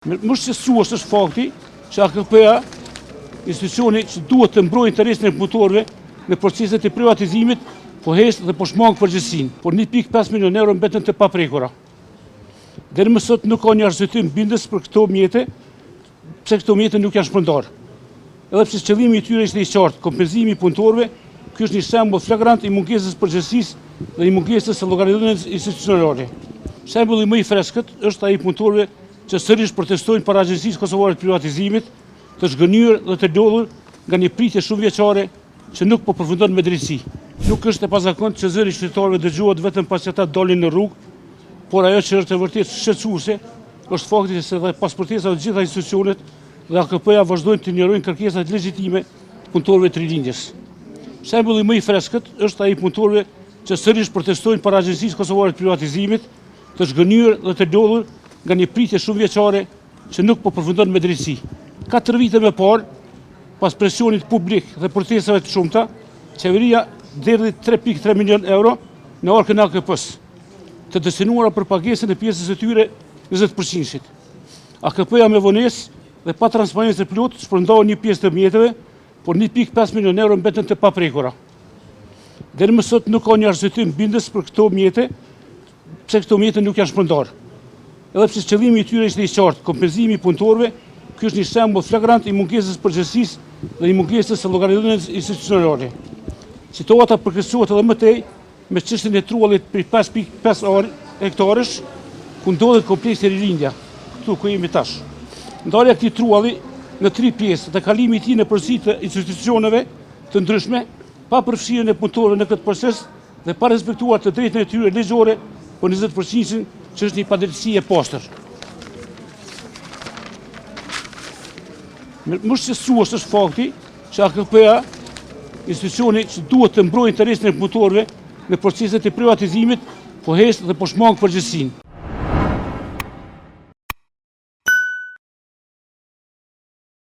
Më shqetësues është fakti që AKP-ja, institucioni që duhet të mbrojë interesin e punëtorëve në proceset e privatizimit, po hesht dhe po shmang përgjegjësinë, por 1.5 milion euro mbeten të paprekura. Deri më sot nuk ka një arsyetim bindës për këto mjete, pse këto mjete nuk janë shpërndarë. Edhe pse qëllimi i tyre ishte i qartë, kompenzimi i punëtorëve, ky është një shembull flagrant i mungesës përgjegjësisë dhe i mungesës së llogaridhënies institucionale. Shembulli më i freskët është ai i punëtorëve që sërish protestojnë para Agjencisë Kosovare të Privatizimit, të zhgënjur dhe të lodhur nga një pritje shumë vjeçare që nuk po përfundon me drejtësi. Nuk është e pazakontë që zëri i qytetarëve dëgjohet vetëm pas që ata dalin në rrugë, por ajo që është e vërtet shqetësuese është fakti se dhe pas protestave të gjitha institucionet dhe AKP-ja vazhdojnë të ignorojnë kërkesat legjitime të punëtorëve të rilindjes. Shembulli më i freskët është ai i punëtorëve që sërish protestojnë para Agjencisë Kosovare të Privatizimit, të zhgënjur dhe të lodhur nga një pritje shumë vjeçare që nuk po përfundon me drejtësi. 4 vite më parë, pas presionit publik dhe protestave të shumta, qeveria derdhi 3.3 milion euro në arkën e AKP-s, të destinuara për pagesën e pjesës së tyre 20%. AKP-ja me vonesë dhe pa transparencë plot shpërndau një pjesë të mjeteve, por 1.5 milion euro mbeten të paprekura. Deri më sot nuk ka një arsyetim bindës për këto mjete, pse këto mjete nuk janë shpërndarë. Edhe pse qëllimi i tyre ishte i qartë, kompenzimi i punëtorëve, ky është një shembull flagrant i mungesës përgjegjësisë dhe i mungesës së llogaridhënies institucionale. Situata përkeqësohet edhe më tej me çështjen e trullit për 5.5 hektarësh, ku ndodhet kompleksi Rilindja, këtu ku jemi tash. Ndarja e këtij trulli në 3 pjesë dhe kalimi i tij në përsi të institucioneve të ndryshme, pa përfshirjen e punëtorëve në këtë proces dhe pa respektuar të drejtën e tyre ligjore për 20%, që është një padrejtësi e pastër. Më shqetësues është fakti që AKP-ja, institucioni që duhet të mbrojë interesin e punëtorëve në proceset e privatizimit, po hesht dhe po shmang përgjegjësinë.